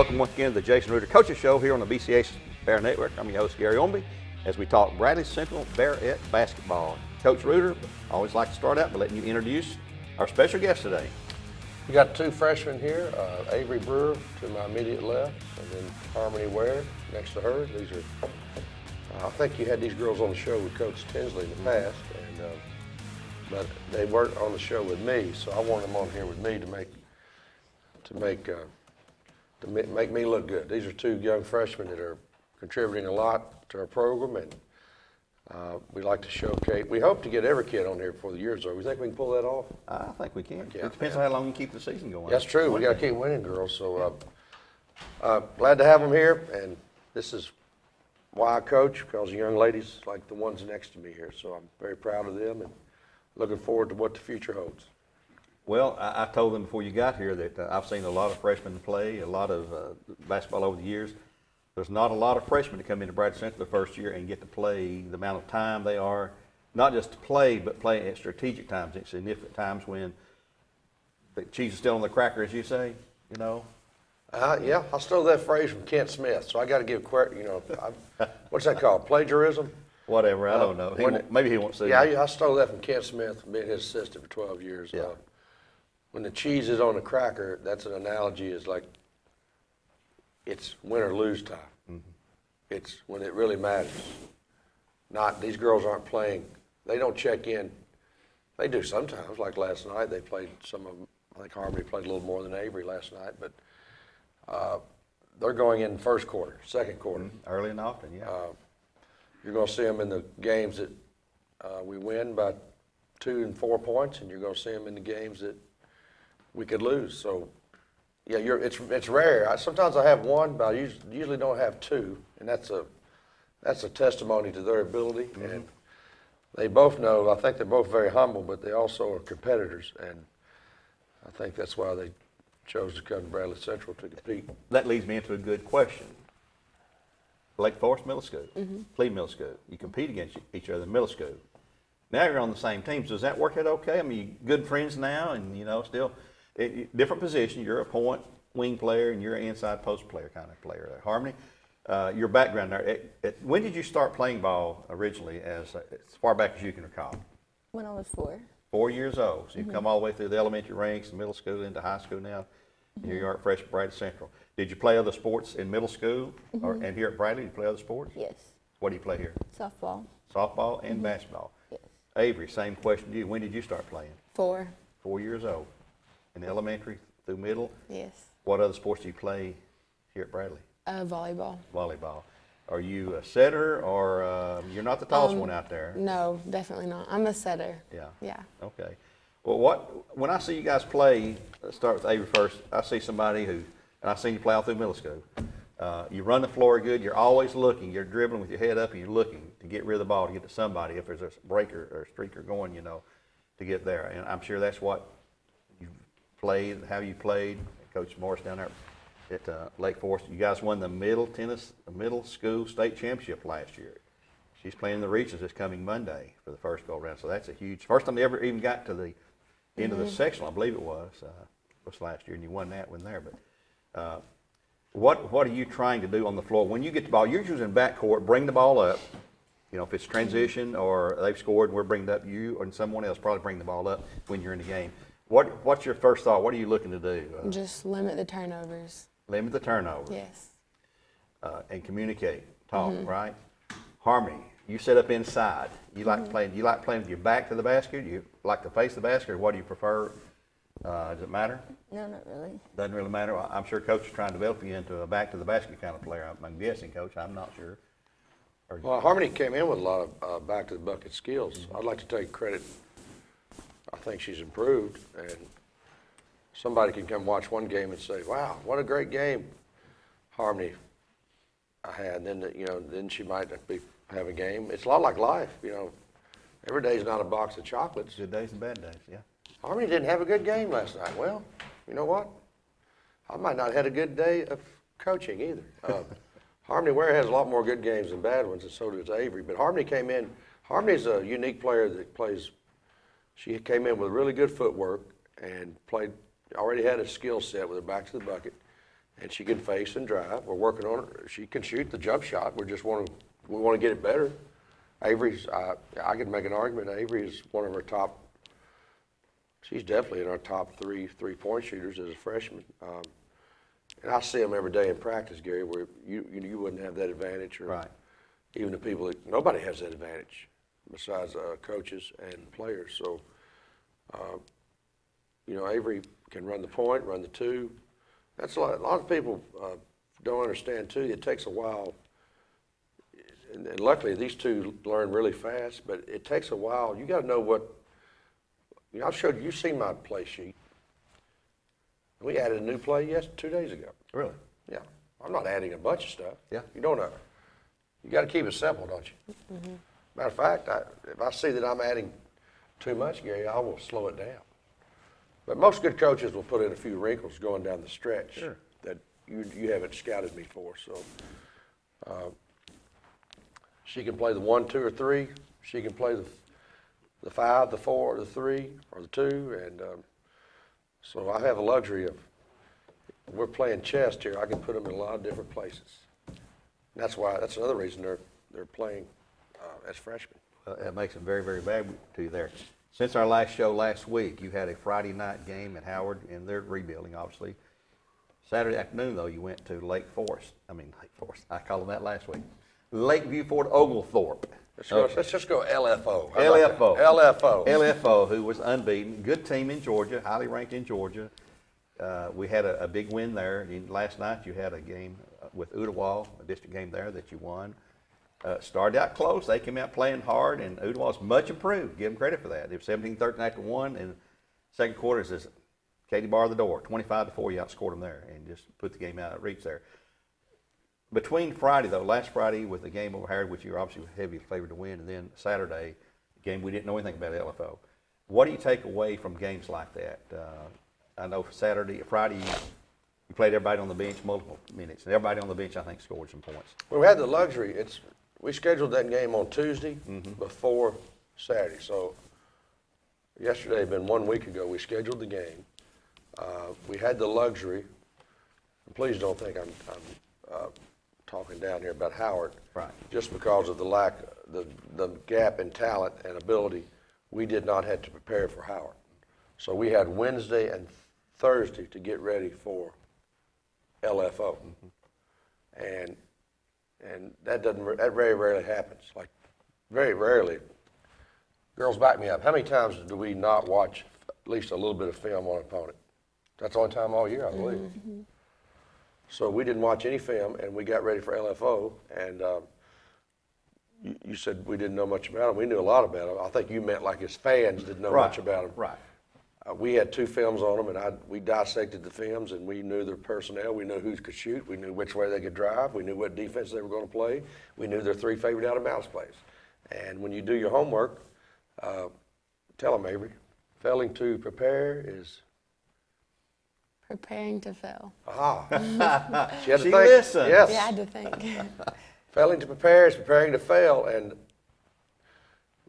Welcome once again to the Jason Reuter Coaches Show here on the BCHS Bear Network. I'm your host, Gary Ownbey, as we talk Bradley Central Bearettes basketball. Coach Reuter, I always like to start out by letting you introduce our special guest today. We got two freshmen here, Avery Brewer to my immediate left, and then Harmony Ware next to her. These are, I think you had these girls on the show with Coach Tinsley in the past, and but they weren't on the show with me, so I want them on here with me to make me look good. These are two young freshmen that are contributing a lot to our program, and we like to showcase. We hope to get every kid on here before the year's over. You think we can pull that off? I think we can. Yeah. It depends on how long you keep the season going. That's true. We got to keep winning, girls. So glad to have them here, and this is why I coach, because the young ladies like the ones next to me here. So I'm very proud of them and looking forward to what the future holds. Well, I told them before you got here that I've seen a lot of freshmen play, a lot of basketball over the years. There's not a lot of freshmen that come into Bradley Central the first year and get to play the amount of time they are, not just to play, but play at strategic times, at significant times when the cheese is still on the cracker, as you say, you know. Yeah, I stole that phrase from Kent Smith, so I got to give credit. You know, what's that called? Plagiarism? Whatever, I don't know. Maybe he won't say. Yeah, I stole that from Kent Smith, being his assistant for 12 years. Yeah. When the cheese is on the cracker, that's an analogy. Is like it's win or lose time. Mm-hmm. It's when it really matters. Not these girls aren't playing. They don't check in. They do sometimes. Like last night, they played some of them. I think Harmony played a little more than Avery last night, but they're going in first quarter, second quarter. Mm-hmm. Early and often, yeah. You're going to see them in the games that we win by 2 and 4 points, and you're going to see them in the games that we could lose. So, yeah, it's rare. Sometimes I have one, but I usually don't have two, and that's a testimony to their ability. Mm-hmm. And they both know. I think they're both very humble, but they also are competitors, and I think that's why they chose to come to Bradley Central to compete. That leads me into a good question. Lake Forest Middle School, Cleveland Middle School. You compete against each other in middle school. Now you're on the same team. So does that work out okay? I mean, you're good friends now, and you know, still different position. You're a point wing player, and you're an inside post player kind of player. Harmony, your background there. When did you start playing ball originally, as far back as you can recall? When I was 4. 4 years old. So you've come all the way through the elementary ranks, middle school, into high school now. Here you are at freshman Bradley Central. Did you play other sports in middle school and here at Bradley? Did you play other sports? Yes. What do you play here? Softball. Softball and basketball. Yes. Avery, same question to you. When did you start playing? 4. 4 years old. In elementary through middle? Yes. What other sports do you play here at Bradley? Volleyball. Volleyball. Are you a setter or you're not the tallest one out there? No, definitely not. I'm a setter. Yeah. Yeah. Okay. Well, when I see you guys play, let's start with Avery first. I see somebody who, and I've seen you play all through middle school. You run the floor good. You're always looking. You're dribbling with your head up, and you're looking to get rid of the ball to get to somebody if there's a breaker or a streaker going, you know, to get there. And I'm sure that's what you played, how you played. Coach Morris down there at Lake Forest. You guys won the middle school state championship last year. She's playing in the regions this coming Monday for the first go around. So that's a huge first time they ever even got to the end of the sectional, I believe it was last year, and you won that one there. But what are you trying to do on the floor when you get the ball? You're usually in backcourt, bring the ball up. You know, if it's transition or they've scored and we're bringing it up, you or someone else probably bring the ball up when you're in the game. What's your first thought? What are you looking to do? Just limit the turnovers. Limit the turnovers. Yes. And communicate, talk, right? Harmony. You set up inside. You like playing. Do you like playing with your back to the basket? Do you like to face the basket, or what do you prefer? Does it matter? No, not really. Doesn't really matter. I'm sure Coach is trying to develop you into a back to the basket kind of player. I'm guessing, Coach. I'm not sure. Well, Harmony came in with a lot of back to the bucket skills. I'd like to take credit. I think she's improved, and somebody can come watch one game and say, "Wow, what a great game, Harmony I had." And then then she might have a game. It's a lot like life, Every day's not a box of chocolates. Good days and bad days, yeah. Harmony didn't have a good game last night. Well, you know what? I might not have had a good day of coaching either. Harmony Ware has a lot more good games than bad ones, and so does Avery. But Harmony came in. Harmony's a unique player that plays. She came in with really good footwork and already had a skill set with her back to the bucket. and she can face and drive. We're working on her. She can shoot the jump shot. We want to get it better. Avery's, I could make an argument. Avery is one of our top. She's definitely in our top three-point shooters as a freshman. And I see them every day in practice, Gary, where you wouldn't have that advantage, or Right. even the people nobody has that advantage besides coaches and players. So, Avery can run the point, run the two. That's a lot of people don't understand too. It takes a while, and luckily these two learn really fast. But it takes a while. You got to know what. I've showed you. You've seen my play sheet. We added a new play 2 days ago. Really? Yeah, I'm not adding a bunch of stuff. Yeah. You don't know. You got to keep it simple, don't you? Mm-hmm. Matter of fact, if I see that I'm adding too much, Gary, I will slow it down. But most good coaches will put in a few wrinkles going down the stretch that you haven't scouted me for. So she can play the 1, 2, or 3. She can play the 5, the 4, or the 3, or the 2, and so I have the luxury of, we're playing chess here, I can put them in a lot of different places. And that's another reason they're playing as freshmen. That makes them very, very valuable to you there. Since our last show last week, you had a Friday night game at Howard, and they're rebuilding, obviously. Saturday afternoon, though, you went to Lake Forest. I called them that last week. Lakeview Fort Oglethorpe. Let's just go LFO. LFO. LFO. LFO, who was unbeaten. Good team in Georgia, highly ranked in Georgia. We had a big win there. And last night you had a game with Ottawa, a district game there that you won. Started out close. They came out playing hard, and Ottawa's much improved. Give them credit for that. They were 17-13 after one, and second quarter says, Katie bar the door. 25-4, you outscored them there and just put the game out of reach there. Between Friday, though, last Friday with the game over Howard, which you were obviously heavily favored to win, and then Saturday, a game we didn't know anything about LFO. What do you take away from games like that? I know Friday, you played everybody on the bench multiple minutes, and everybody on the bench, I think, scored some points. Well, we had the luxury. We scheduled that game on Tuesday before Saturday. So yesterday had been 1 week ago. We scheduled the game. We had the luxury. And please don't think I'm talking down here about Howard. Right. Just because of the gap in talent and ability, we did not have to prepare for Howard. So we had Wednesday and Thursday to get ready for LFO. And that very rarely happens. Like, very rarely. Girls, back me up. How many times do we not watch at least a little bit of film on an opponent? That's the only time all year, I believe. Mm-hmm. So we didn't watch any film, and we got ready for LFO. And you said we didn't know much about them. We knew a lot about them. I think you meant like as fans didn't know much about them. Right. We had 2 films on them, and we dissected the films, and we knew their personnel. We knew who could shoot. We knew which way they could drive. We knew what defense they were going to play. We knew their 3 favorite out-of-bounds plays. And when you do your homework, tell them, Avery, failing to prepare is? Preparing to fail. Aha. She had to She think. listened. Yes. Yeah, I had to think. Failing to prepare is preparing to fail,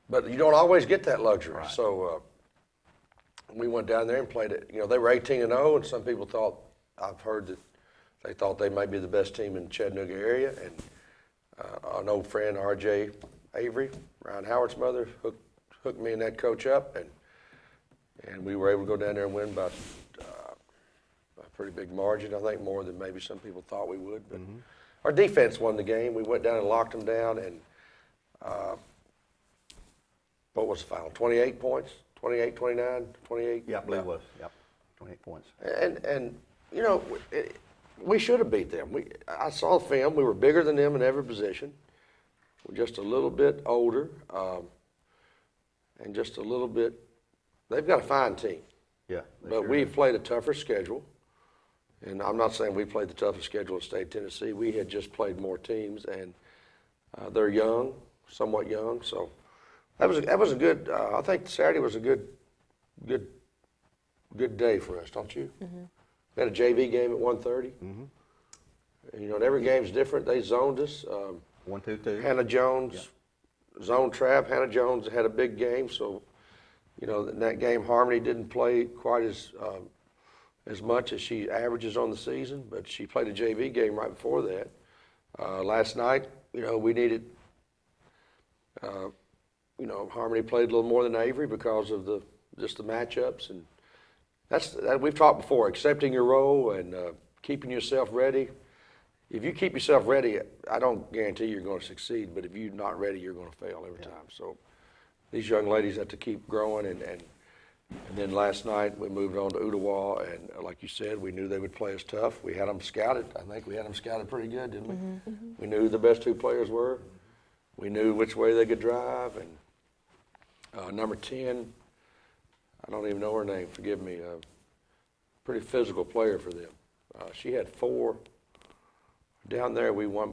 but you don't always get that luxury. Right. So we went down there and played it. They were 18-0, and some people thought, I've heard that they thought they might be the best team in the Chattanooga area. And an old friend, R.J. Avery, Ryan Howard's mother, hooked me and that coach up, and we were able to go down there and win by a pretty big margin, I think, more than maybe some people thought we would. But our defense won the game. We went down and locked them down, and what was the final? 28 points? 28, 29, 28? Yeah, I believe it was. Yep, 28 points. And we should have beat them. I saw the film. We were bigger than them in every position. We're just a little bit older, and just a little bit. They've got a fine team. Yeah. But we've played a tougher schedule. And I'm not saying we played the toughest schedule in the state of Tennessee. We had just played more teams, and they're young, somewhat young. So that was a good. I think Saturday was a good day for us, don't you? Mm-hmm. We had a JV game at 1:30. Mm-hmm. And, every game's different. They zoned us. 1-2-2. Hannah Jones zone trap. Hannah Jones had a big game, so in that game Harmony didn't play quite as as much as she averages on the season, but she played a JV game right before that. Last night, we needed, Harmony played a little more than Avery because of just the matchups, and that we've talked before, accepting your role and keeping yourself ready. If you keep yourself ready, I don't guarantee you're going to succeed, but if you're not ready, you're going to fail every time. So these young ladies have to keep growing, and then last night we moved on to Ottawa, and like you said, we knew they would play us tough. We had them scouted. I think we had them scouted pretty good, didn't we? Mm-hmm. We knew who the best two players were. We knew which way they could drive, and number 10, I don't even know her name, forgive me, pretty physical player for them. She had 4. Down there we won.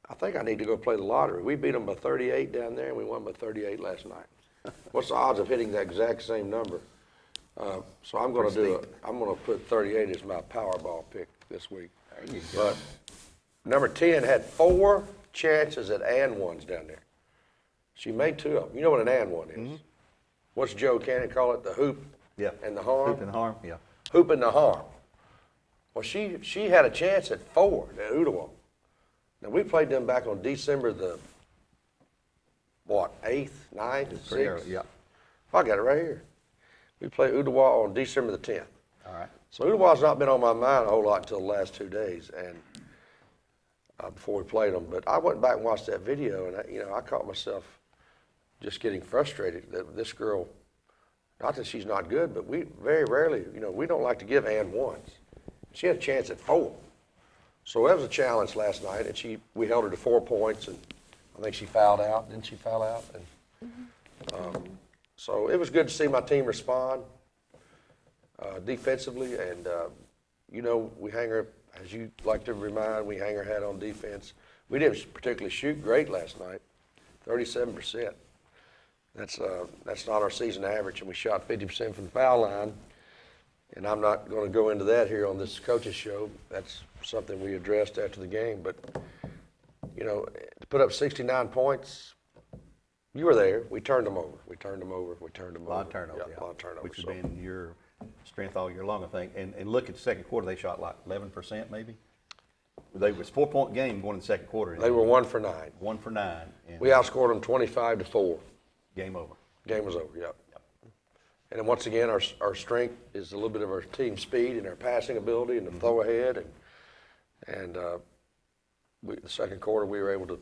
I think I need to go play the lottery. We beat them by 38 down there, and we won by 38 last night. What's the odds of hitting that exact same number? So I'm going to put 38 as my Powerball pick this week. There you go. But number 10 had 4 chances at and ones down there. She made 2 of them. You know what an and one is? Mm-hmm. What's Joe Cannon call it? The hoop and the harm? Hoop and harm, yeah. Hoop and the harm. Well, she had a chance at 4 at Ottawa. Now, we played them back on December the, 8th, 9th, 6th? Yeah. I got it right here. We played Ottawa on December the 10th. All right. So Ottawa's not been on my mind a whole lot until the last 2 days, and before we played them. But I went back and watched that video, and I caught myself just getting frustrated that this girl, not that she's not good, but we very rarely, we don't like to give and ones. She had a chance at 4. So that was a challenge last night, and we held her to 4 points, and I think she fouled out. Didn't she foul out? And so it was good to see my team respond defensively, and we hang her, as you like to remind, we hang our hat on defense. We didn't particularly shoot great last night, 37%. That's not our season average, and we shot 50% from the foul line. And I'm not going to go into that here on this coaches show. That's something we addressed after the game. But, to put up 69 points, you were there. We turned them over. A lot of turnovers, yeah. A lot of turnovers. Which has been your strength all year long, I think. And look at the second quarter, they shot like 11% maybe. It was a 4-point game going in the second quarter. They were 1 for 9. 1 for 9. And We outscored them 25-4. game over. Game was over, yep. And then once again, our strength is a little bit of our team speed and our passing ability and the throw ahead. And the second quarter, we were able to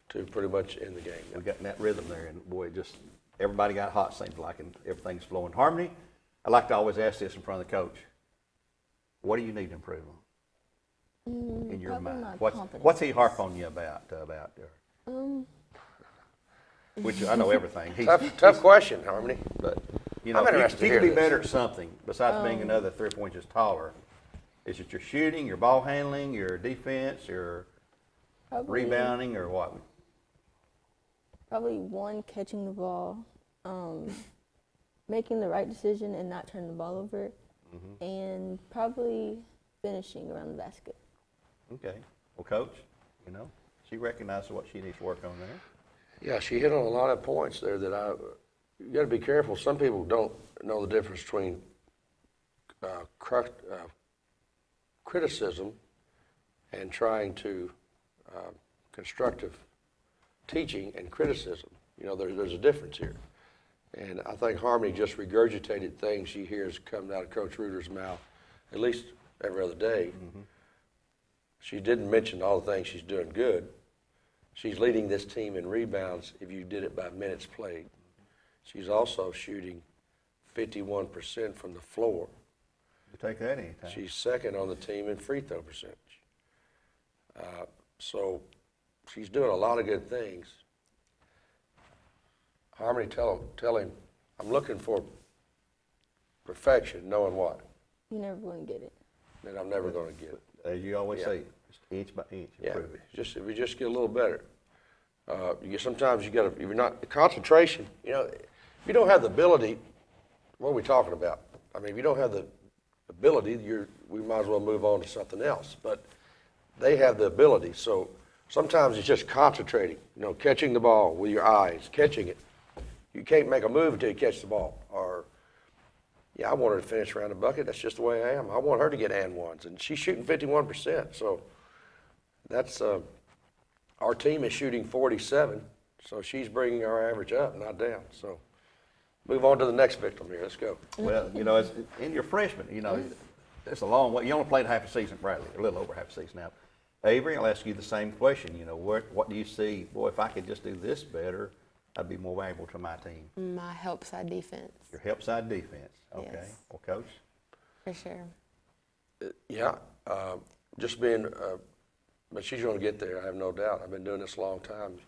pretty much end the game. We got in that rhythm there, and boy, everybody got hot, seems like, and everything's flowing. Harmony, I like to always ask this in front of the coach. What do you need to improve on in your mind? What's he harp on you about her? Which I know everything. Tough question, Harmony. But I'm interested if you to can hear be better at something besides being another 3 inches taller, is it your shooting, your ball handling, your defense, your rebounding, or what? Probably one, catching the ball, making the right decision and not turning the ball over, and probably finishing around the basket. Okay. Well, Coach, she recognizes what she needs to work on there. Yeah, she hit on a lot of points there that you got to be careful. Some people don't know the difference between criticism and trying to constructive teaching and criticism. There's a difference here. And I think Harmony just regurgitated things she hears coming out of Coach Reuter's mouth at least every other day. Mm-hmm. She didn't mention all the things she's doing good. She's leading this team in rebounds if you did it by minutes played. She's also shooting 51% from the floor. You take that anytime. She's second on the team in free throw percentage. So she's doing a lot of good things. Harmony, tell him, I'm looking for perfection, knowing what? You're never going to get it. That I'm never going to get it. As you always say, just inch by inch, improve it. If you just get a little better. Sometimes you got to, if you're not, concentration, if you don't have the ability, what are we talking about? I mean, if you don't have the ability, we might as well move on to something else. But they have the ability, so sometimes it's just concentrating, catching the ball with your eyes, catching it. You can't make a move until you catch the ball, or, Yeah, I want her to finish around the bucket. That's just the way I am. I want her to get and ones, and she's shooting 51%. So that's our team is shooting 47. So she's bringing our average up, not down. So move on to the next victim here. Let's go. Well, you know, it's, in your freshman, you know, it's a long way. You only played half a season at Bradley, a little over half a season now. Avery, I'll ask you the same question. You know, what do you see? Boy, if I could just do this better, I'd be more valuable to my team. My help side defense. Your help side defense. Okay. Yes. Well, Coach? For sure. Yeah, just being, but she's going to get there. I have no doubt. I've been doing this a long time. You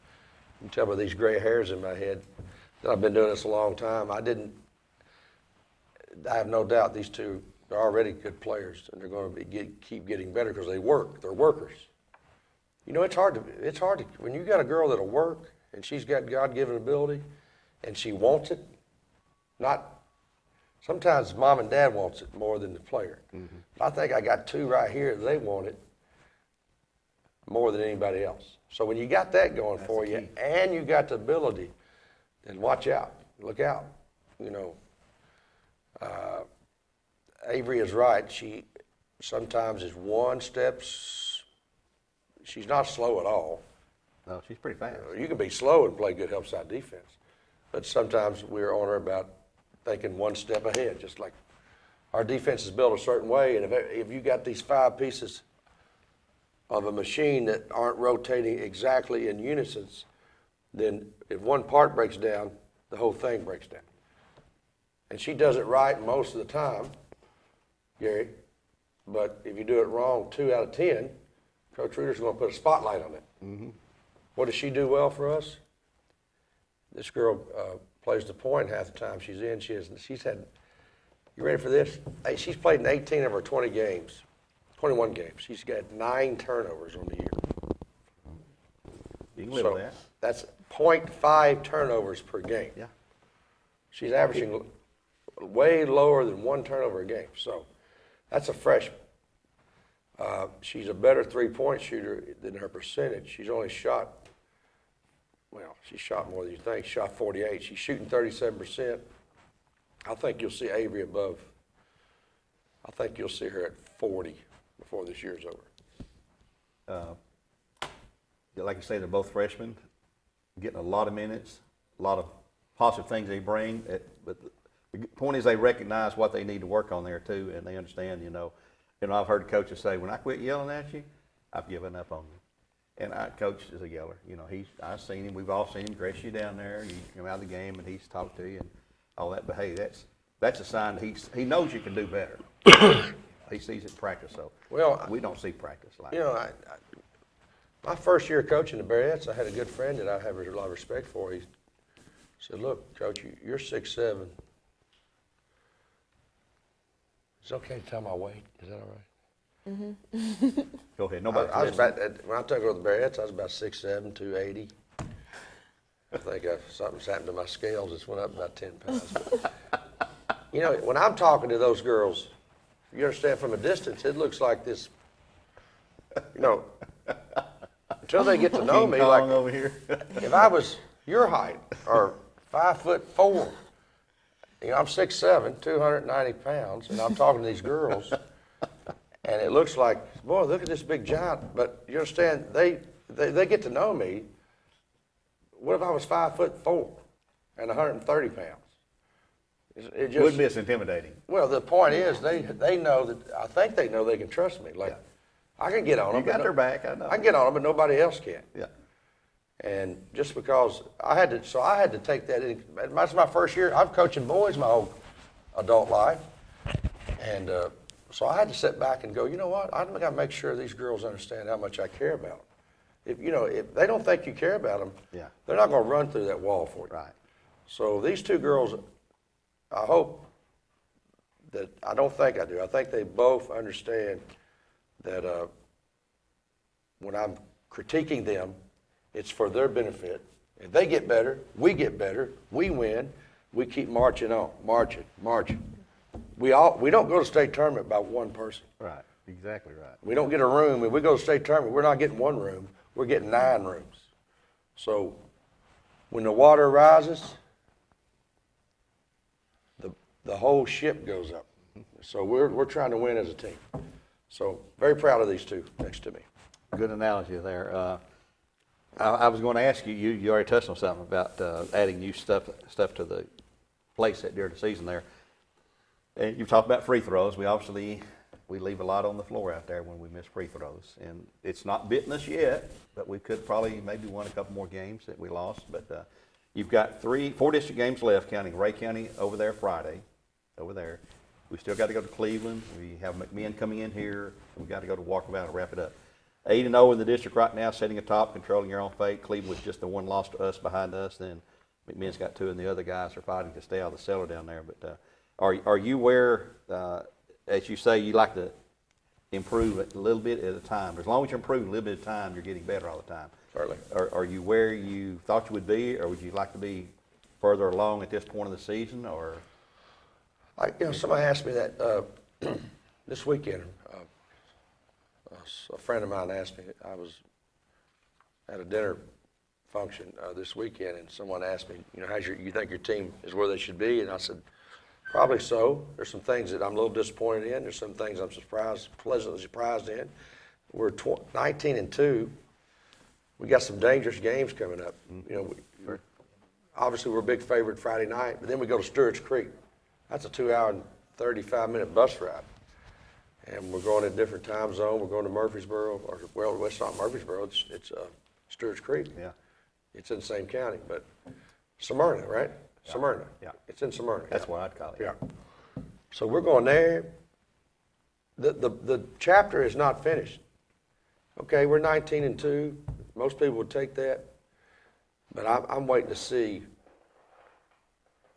can tell by these gray hairs in my head that I've been doing this a long time. I have no doubt these two are already good players, and they're going to keep getting better because they work. They're workers. You know, it's hard to, when you got a girl that'll work and she's got God-given ability and she wants it, sometimes mom and dad wants it more than the player. Mm-hmm. I think I got two right here, they want it more than anybody else. So when you got that going for you and you got the ability, then watch out, look out. You know, Avery is right. She sometimes is one step, she's not slow at all. No, she's pretty fast. You can be slow and play good help side defense. But sometimes we're on her about thinking one step ahead, just like our defense is built a certain way. And if you got these 5 pieces of a machine that aren't rotating exactly in unison, then if one part breaks down, the whole thing breaks down. And she does it right most of the time, Gary, but if you do it wrong 2 out of 10, Coach Reuter's going to put a spotlight on it. Mm-hmm. What does she do well for us? This girl plays the point half the time she's in. She's had, you ready for this? Hey, she's played in 18 of her 21 games. She's got 9 turnovers on the year. You can live with that. That's 0.5 turnovers per game. Yeah. She's averaging way lower than 1 turnover a game. So that's a freshman. She's a better three-point shooter than her percentage. She's only shot, well, she shot more than you think. She shot 48. She's shooting 37%. I think you'll see Avery above. I think you'll see her at 40 before this year's over. Like you say, they're both freshmen, getting a lot of minutes, a lot of positive things they bring. But the point is they recognize what they need to work on there too, and they understand, you know, I've heard coaches say, when I quit yelling at you, I've given up on you. And our coach is a yeller. You know, I've seen him. We've all seen him dress you down there. You come out of the game, and he's talked to you and all that. But hey, that's a sign that he knows you can do better. He sees it in practice. So we don't see practice like that. You know, my first year coaching the Bearettes, I had a good friend that I have a lot of respect for. He said, "Look, Coach, you're 6'7". It's okay to tell my weight. Is that all right? Mm-hmm. Go ahead. Nobody. I was about, when I took over the Bearettes, I was about 6'7", 280. I think something's happened to my scales. It's went up about 10 pounds. You know, when I'm talking to those girls, you understand from a distance, it looks like this, you know, until they get to know me, like over here. if I was your height or 5'4", you know, I'm 6'7", 290 pounds, and I'm talking to these girls, and it looks like, boy, look at this big giant. But you understand, they get to know me. What if I was 5'4" and 130 pounds? It just Wouldn't be as intimidating. Well, the point is, they know that, I think they know they can trust me. Like, I can get on them. You got their back, I know. I can get on them, but nobody else can. Yeah. And just because I had to take that in. That's my first year. I'm coaching boys my whole adult life. And so I had to sit back and go, you know what? I've got to make sure these girls understand how much I care about them. If they don't think you care about them, they're not going to run through that wall for you. Right. So these two girls, I hope that, I don't think I do. I think they both understand that when I'm critiquing them, it's for their benefit. If they get better, we win, we keep marching on, marching. We don't go to state tournament by one person. Right, exactly right. We don't get a room. If we go to state tournament, we're not getting one room, we're getting 9 rooms. So when the water rises, the whole ship goes up. So we're trying to win as a team. So very proud of these two next to me. Good analogy there. I was going to ask you, you already touched on something about adding new stuff to the play set during the season there. And you've talked about free throws. We leave a lot on the floor out there when we miss free throws. And it's not bitten us yet, but we could probably maybe won a couple more games that we lost. But you've got 4 district games left, counting Ray County over there Friday, over there. We still got to go to Cleveland. We have McMinn coming in here. We've got to go to Walker Valley to wrap it up. 8-0 in the district right now, sitting atop, controlling your own fate. Cleveland was just the one loss to us behind us. Then McMinn's got 2, and the other guys are fighting to stay out of the cellar down there. But are you aware, as you say, you like to improve a little bit at a time? As long as you're improving a little bit at a time, you're getting better all the time. Certainly. Are you where you thought you would be, or would you like to be further along at this point of the season? Or Somebody asked me that this weekend. A friend of mine asked me, I was at a dinner function this weekend, and someone asked me, you think your team is where they should be? And I said, probably so. There's some things that I'm a little disappointed in. There's some things I'm pleasantly surprised in. We're 19-2. We got some dangerous games coming up. Obviously we're a big favorite Friday night, but then we go to Stewart's Creek. That's a 2-hour and 35-minute bus ride. And we're going in a different time zone. We're going to Murfreesboro, it's not Murfreesboro, it's Stewart's Creek. Yeah. It's in the same county, but Smyrna, right? Yeah. Smyrna. Yeah. It's in Smyrna. that's what I'd call it. Yeah. So we're going there. The chapter is not finished. Okay, we're 19-2. Most people would take that, but I'm waiting to see.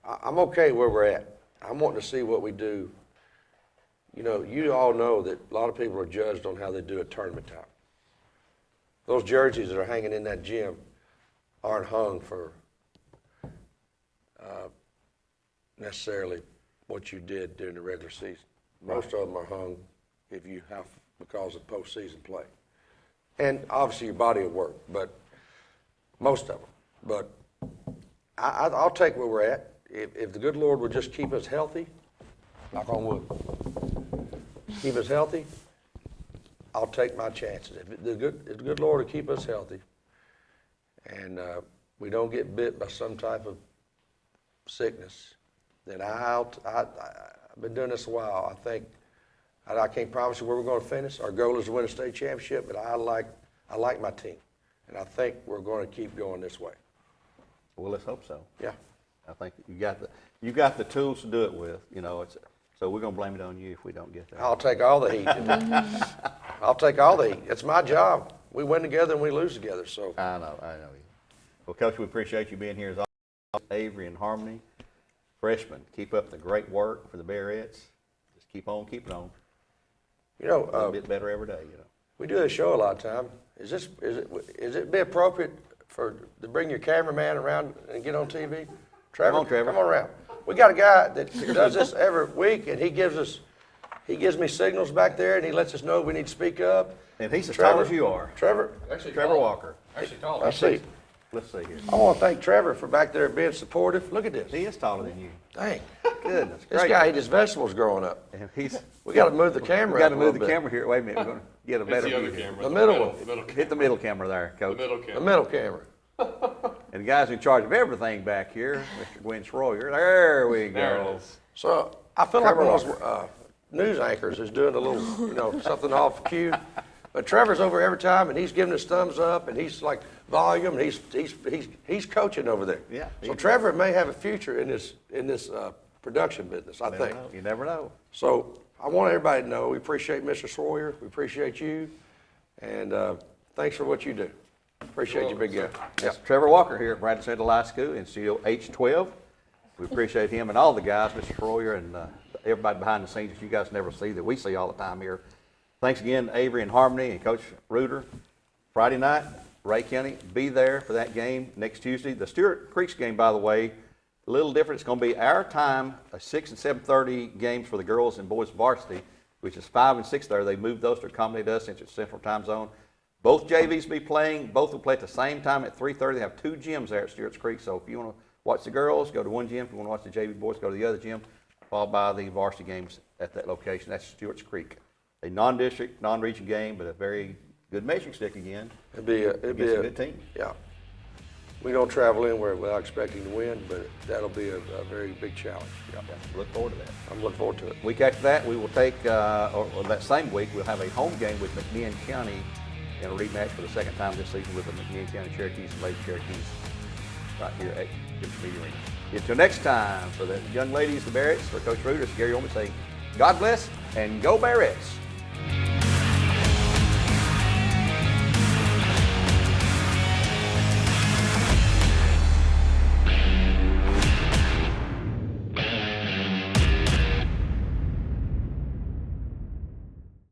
I'm okay where we're at. I'm wanting to see what we do. You all know that a lot of people are judged on how they do at tournament time. Those jerseys that are hanging in that gym aren't hung for necessarily what you did during the regular season. Most of them are hung because of postseason play. And obviously your body of work, but most of them. But I'll take where we're at. If the good Lord would just keep us healthy, knock on wood, keep us healthy, I'll take my chances. If the good Lord will keep us healthy and we don't get bit by some type of sickness, then I've been doing this a while. I can't promise you where we're going to finish. Our goal is to win a state championship, but I like my team, and I think we're going to keep going this way. Well, let's hope so. Yeah. I think you got the tools to do it with. So we're going to blame it on you if we don't get there. I'll take all the heat. I'll take all the heat. It's my job. We win together and we lose together. So I know. Well, Coach, we appreciate you being here as always. Avery and Harmony, freshmen, keep up the great work for the Bearettes. Just keep on keeping on. A little bit better every day. we do this show a lot of time. Is it be appropriate to bring your cameraman around and get on TV? Trevor, Come on, Trevor. Come on around. We got a guy that does this every week, and he gives me signals back there, and he lets us know we need to speak up. And he's as tall as you are. Trevor, Trevor Walker. Actually taller. let's see. Let's see here. I want to thank Trevor for back there being supportive. Look at this. He is taller than you. Dang. Goodness. This great. guy ate his vegetables growing up. And We got to move the camera. We got to up a move little the bit. camera here. Wait a minute. We're going to get a better It's the other view. camera. The middle one. The middle, Hit the middle camera there, the Coach. middle The camera. middle camera. And the guy's in charge of everything back here, Mr. Gwen Schroyer. There we go. There it is. So I feel like Trevor one of those news anchors is doing a little, something off cue. But Trevor's over every time, and he's giving us thumbs up, and he's like volume, and he's coaching over there. Yeah. So Trevor may have a future in this production business, I think. You never know. So I want everybody to know we appreciate Mr. Sawyer, we appreciate you, and thanks for what you do. Appreciate you, big guy. That's Trevor Walker here at Bradley Central High School in Studio H12. We appreciate him and all the guys, Mr. Schroyer and everybody behind the scenes that you guys never see that we see all the time here. Thanks again, Avery and Harmony and Coach Reuter. Friday night, Ray County, be there for that game next Tuesday. The Stewart Creeks game, by the way, a little different. It's going to be our time, 6 and 7:30 games for the girls and boys varsity, which is 5 and 6 there. They moved those to accommodate us since it's Central Time Zone. Both JVs be playing. Both will play at the same time at 3:30. They have 2 gyms there at Stewart's Creek. So if you want to watch the girls, go to one gym. If you want to watch the JV boys, go to the other gym. followed by the varsity games at that location. That's Stewart's Creek. A non-district, non-region game, but a very good measuring stick again. It'd be Against a good team. Yeah. We don't travel anywhere without expecting to win, but that'll be a very big challenge. Yeah. Look forward to that. I'm looking forward to it. Week after that, we will take, or that same week, we'll have a home game with McMinn County in a rematch for the second time this season with the McMinn County Cherokees and Lady Cherokees right here at Gibson Media Arena. Until next time, for the young ladies, the Bearettes, for Coach Reuter, Gary Ownbey say, God bless and go Bearettes.